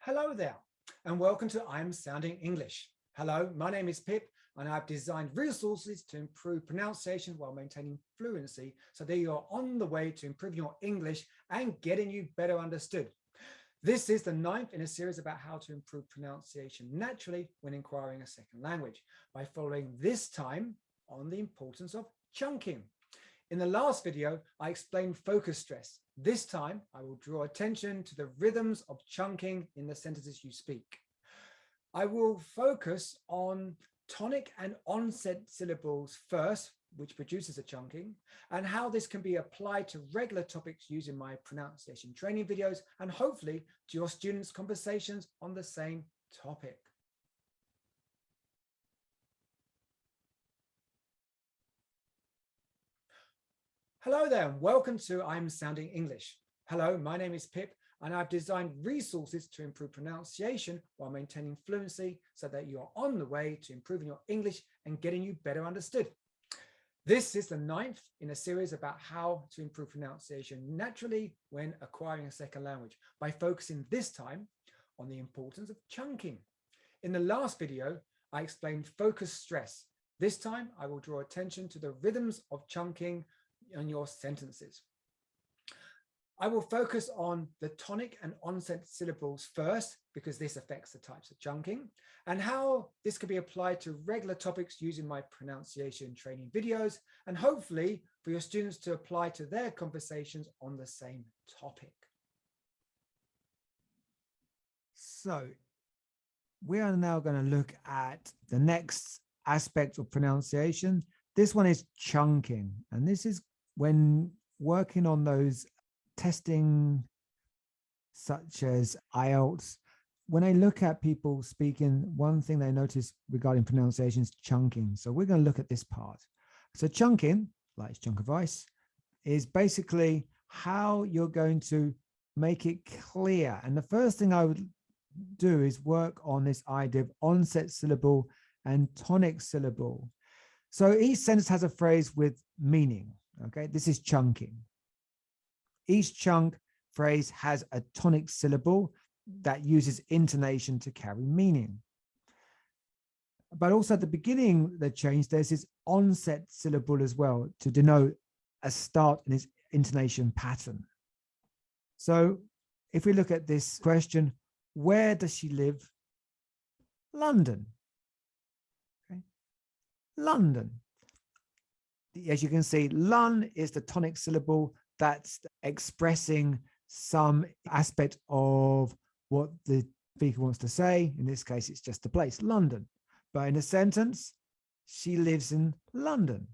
Hello there, and welcome to I'm Sounding English. Hello, my name is Pip, and I've designed resources to improve pronunciation while maintaining fluency so that you're on the way to improving your English and getting you better understood. This is the 9th in a series about how to improve pronunciation naturally when acquiring a second language by following this time on the importance of chunking. In the last video, I explained focus stress. This time, I will draw attention to the rhythms of chunking in the sentences you speak. I will focus on tonic and onset syllables first, which produces a chunking, and how this can be applied to regular topics used in my pronunciation training videos, and hopefully to your students' conversations on the same topic. Hello there, and welcome to I'm Sounding English. Hello, my name is Pip, and I've designed resources to improve pronunciation while maintaining fluency so that you are on the way to improving your English and getting you better understood. This is the 9th in a series about how to improve pronunciation naturally when acquiring a second language by focusing this time on the importance of chunking. In the last video, I explained focus stress. This time, I will draw attention to the rhythms of chunking on your sentences. I will focus on the tonic and onset syllables first, because this affects the types of chunking, and how this can be applied to regular topics using my pronunciation training videos, and hopefully for your students to apply to their conversations on the same topic. So we are now going to look at the next aspect of pronunciation. This one is chunking, and this is when working on those testing such as IELTS. When I look at people speaking, one thing they notice regarding pronunciation is chunking. So we're going to look at this part. So chunking, like chunk of ice, is basically how you're going to make it clear. And the first thing I would do is work on this idea of onset syllable and tonic syllable. So each sentence has a phrase with meaning. Okay, this is chunking. Each chunk phrase has a tonic syllable that uses intonation to carry meaning. But also at the beginning, the change, there's this onset syllable as well to denote a start in its intonation pattern. So if we look at this question, where does she live? London. Okay. London. As you can see, lun is the tonic syllable that's expressing some aspect of what the speaker wants to say. In this case, it's just the place, London. But in a sentence, she lives in London.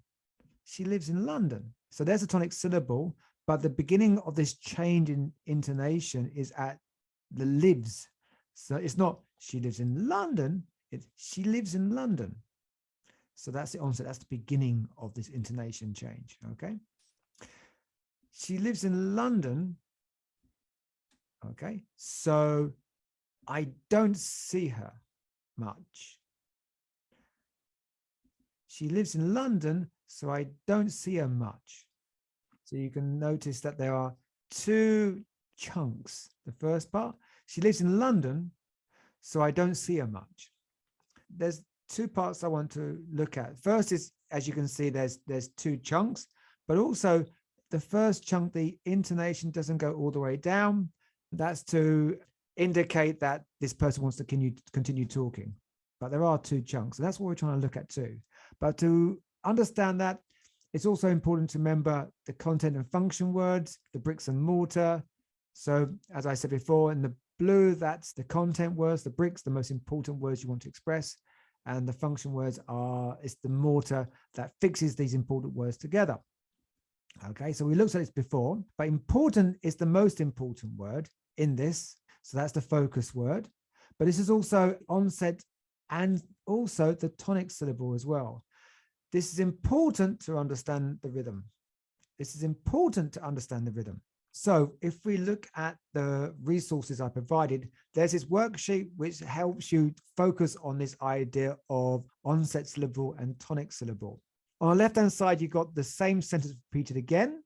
She lives in London. So there's a tonic syllable, but the beginning of this change in intonation is at the lives. So it's not she lives in London, it's she lives in London. So that's the onset, that's the beginning of this intonation change, okay? She lives in London, okay? So I don't see her much. She lives in London, so I don't see her much. So you can notice that there are two chunks. The first part, she lives in London, so I don't see her much. There's two parts I want to look at. First is, as you can see, there's two chunks, but also the first chunk, the intonation doesn't go all the way down. That's to indicate that this person wants to continue talking. But there are two chunks, and that's what we're trying to look at too. But to understand that, it's also important to remember the content and function words, the bricks and mortar. So as I said before, in the blue, that's the content words, the bricks, the most important words you want to express. And the function words it's the mortar that fixes these important words together. Okay, so we looked at this before, but important is the most important word in this. So that's the focus word. But this is also onset and also the tonic syllable as well. This is important to understand the rhythm. This is important to understand the rhythm. So if we look at the resources I provided, there's this worksheet which helps you focus on this idea of onset syllable and tonic syllable. On the left-hand side, you've got the same sentence repeated again.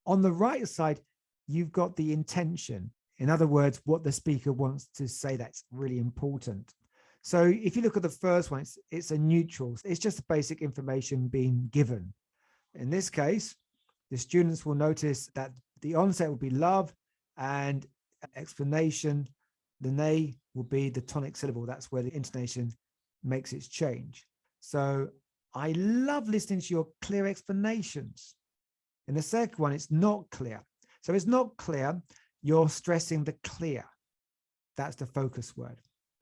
On the right side, you've got the intention. In other words, what the speaker wants to say, that's really important. So if you look at the first one, it's a neutral. It's just basic information being given. In this case, the students will notice that the onset will be love, and explanation, the nay will be the tonic syllable. That's where the intonation makes its change. So I love listening to your clear explanations. In the second one, it's not clear. So it's not clear. You're stressing the clear. That's the focus word.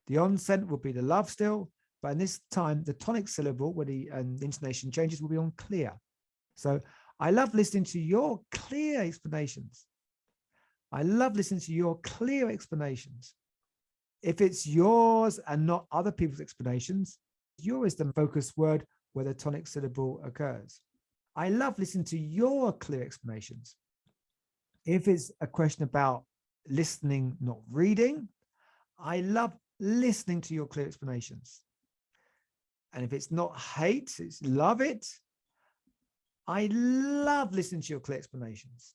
The onset will be the love still, but in this time, the tonic syllable where the intonation changes will be on clear. So I love listening to your clear explanations. I love listening to your clear explanations. If it's yours and not other people's explanations, your is the focus word where the tonic syllable occurs. I love listening to your clear explanations. If it's a question about listening, not reading, I love listening to your clear explanations. And if it's not hate, it's love it. I love listening to your clear explanations.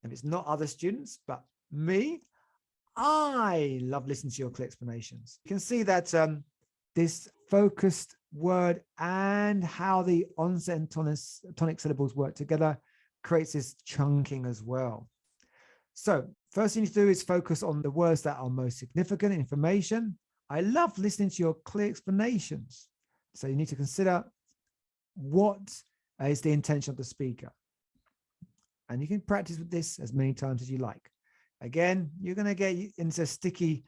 If it's not other students, but me, I love listening to your clear explanations. You can see that this focused word and how the onset and tonic syllables work together creates this chunking as well. So first thing you do is focus on the words that are most significant information. I love listening to your clear explanations. So you need to consider what is the intention of the speaker. And you can practice with this as many times as you like. Again, you're going to get into sticky,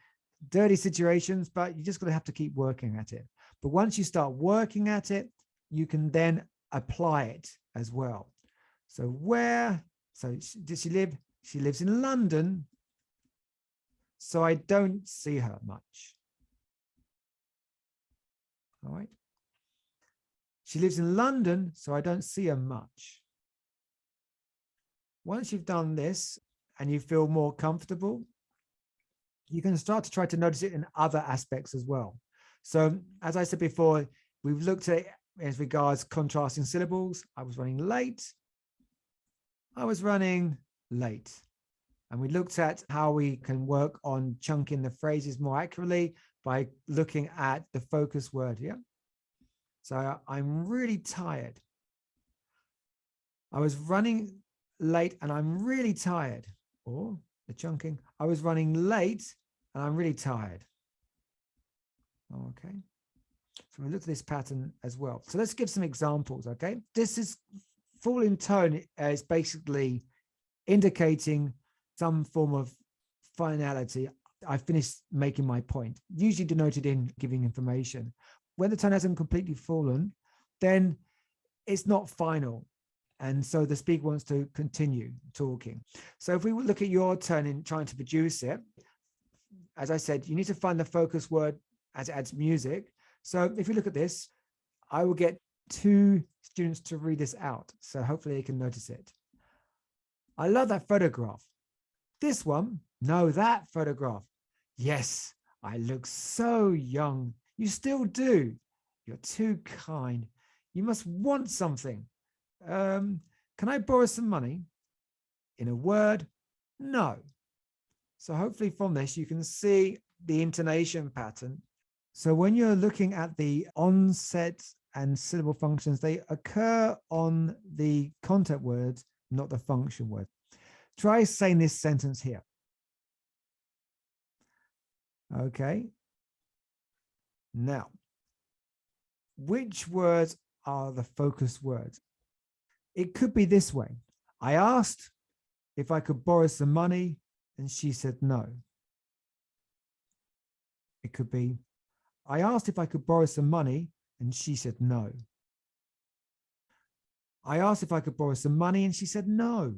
dirty situations, but you just got to have to keep working at it. But once you start working at it, you can then apply it as well. So where, so does she live? She lives in London, so I don't see her much. All right. She lives in London, so I don't see her much. Once you've done this and you feel more comfortable, you can start to try to notice it in other aspects as well. So as I said before, we've looked at it as regards contrasting syllables. I was running late. I was running late. And we looked at how we can work on chunking the phrases more accurately by looking at the focus word here. So I'm really tired. I was running late and I'm really tired. Or the chunking, I was running late and I'm really tired. Okay. So we look at this pattern as well. So let's give some examples, okay? This is full in tone is basically indicating some form of finality. I finished making my point, usually denoted in giving information. When the tone hasn't completely fallen, then it's not final. And so the speaker wants to continue talking. So if we look at your turn in trying to produce it, as I said, you need to find the focus word as it adds music. So if you look at this, I will get 2 students to read this out. So hopefully they can notice it. I love that photograph. This one, no, that photograph. Yes, I look so young. You still do. You're too kind. You must want something. Can I borrow some money? In a word, no. So hopefully from this, you can see the intonation pattern. So when you're looking at the onset and syllable functions, they occur on the content words, not the function word. Try saying this sentence here. Okay. Now, which words are the focus words? It could be this way. I asked if I could borrow some money and she said no. It could be, I asked if I could borrow some money and she said no. I asked if I could borrow some money and she said no.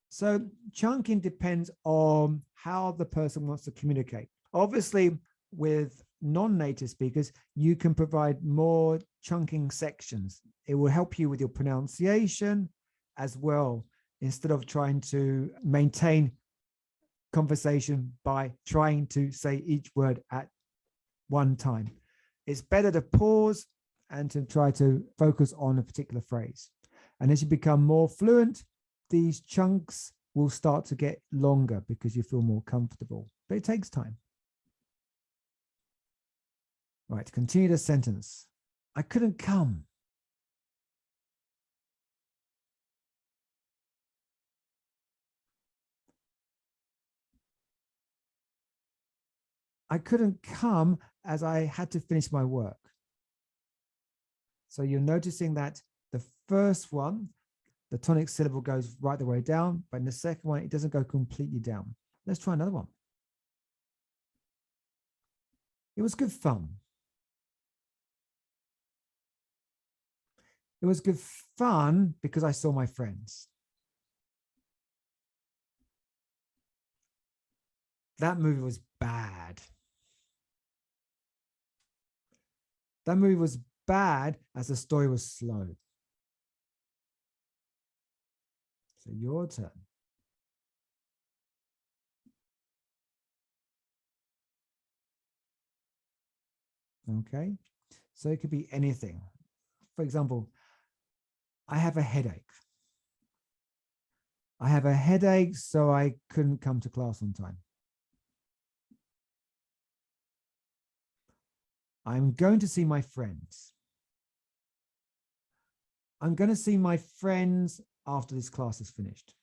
So chunking depends on how the person wants to communicate. Obviously, with non-native speakers, you can provide more chunking sections. It will help you with your pronunciation as well, instead of trying to maintain conversation by trying to say each word at one time. It's better to pause and to try to focus on a particular phrase. And as you become more fluent, these chunks will start to get longer because you feel more comfortable, but it takes time. Right, continue the sentence. I couldn't come. I couldn't come as I had to finish my work. So you're noticing that the first one, the tonic syllable goes right the way down, but in the second one, it doesn't go completely down. Let's try another one. It was good fun. It was good fun because I saw my friends. That movie was bad. That movie was bad as the story was slow. So your turn. Okay. So it could be anything. For example, I have a headache. I have a headache, so I couldn't come to class on time. I'm going to see my friends. I'm going to see my friends after this class is finished.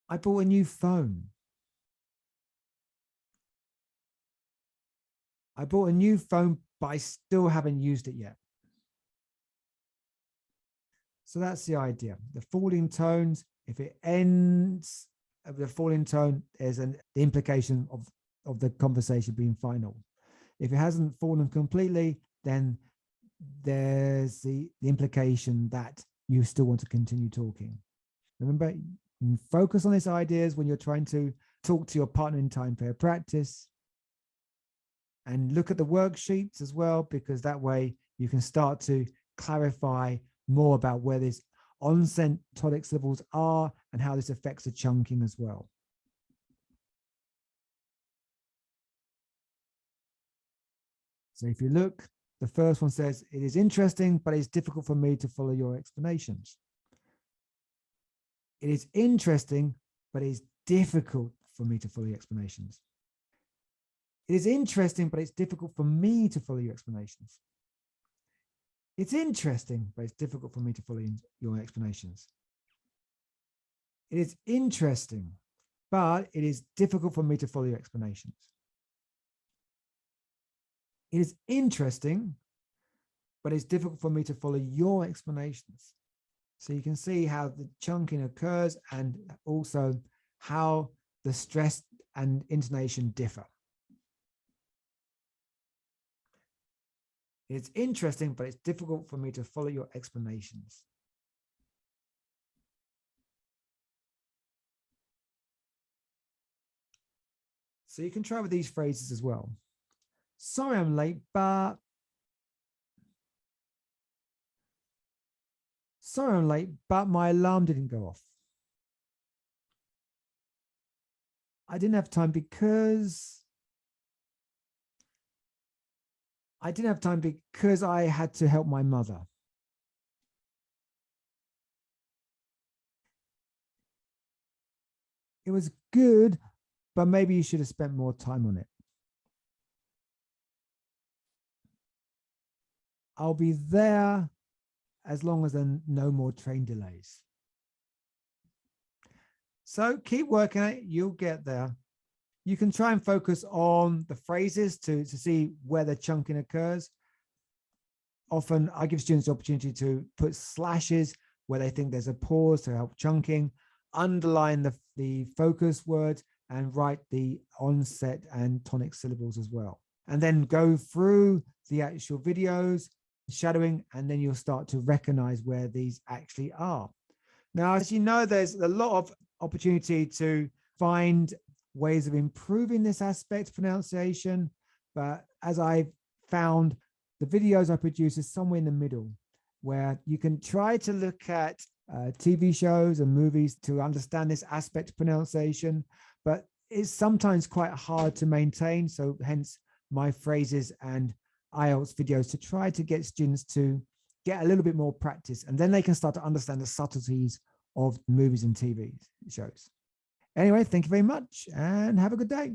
I bought a new phone. I bought a new phone, but I still haven't used it yet. So that's the idea. The falling tones, if it ends of the falling tone, there's the implication of the conversation being final. If it hasn't fallen completely, then there's the implication that you still want to continue talking. Remember, focus on these ideas when you're trying to talk to your partner in time pair practice, and look at the worksheets as well, because that way you can start to clarify more about where these onset tonic syllables are and how this affects the chunking as well. So if you look, the first one says, it is interesting, but it's difficult for me to follow your explanations. It is interesting, but it's difficult for me to follow your explanations. It is interesting, but it's difficult for me to follow your explanations. It's interesting, but it's difficult for me to follow your explanations. It is interesting, but it is difficult for me to follow your explanations. It is interesting, but it's difficult for me to follow your explanations. So you can see how the chunking occurs and also how the stress and intonation differ. It's interesting, but it's difficult for me to follow your explanations. So you can try with these phrases as well. Sorry I'm late, but my alarm didn't go off. I didn't have time because I had to help my mother. It was good, but maybe you should have spent more time on it. I'll be there as long as there are no more train delays. So keep working it, you'll get there. You can try and focus on the phrases to see where the chunking occurs. Often I give students the opportunity to put slashes where they think there's a pause to help chunking, underline the focus words, and write the onset and tonic syllables as well. And then go through the actual videos, shadowing, and then you'll start to recognize where these actually are. Now, as you know, there's a lot of opportunity to find ways of improving this aspect pronunciation. But as I've found, the videos I produce is somewhere in the middle, where you can try to look at TV shows and movies to understand this aspect of pronunciation, but it's sometimes quite hard to maintain. So hence my phrases and IELTS videos to try to get students to get a little bit more practice, and then they can start to understand the subtleties of movies and TV shows. Anyway, thank you very much and have a good day.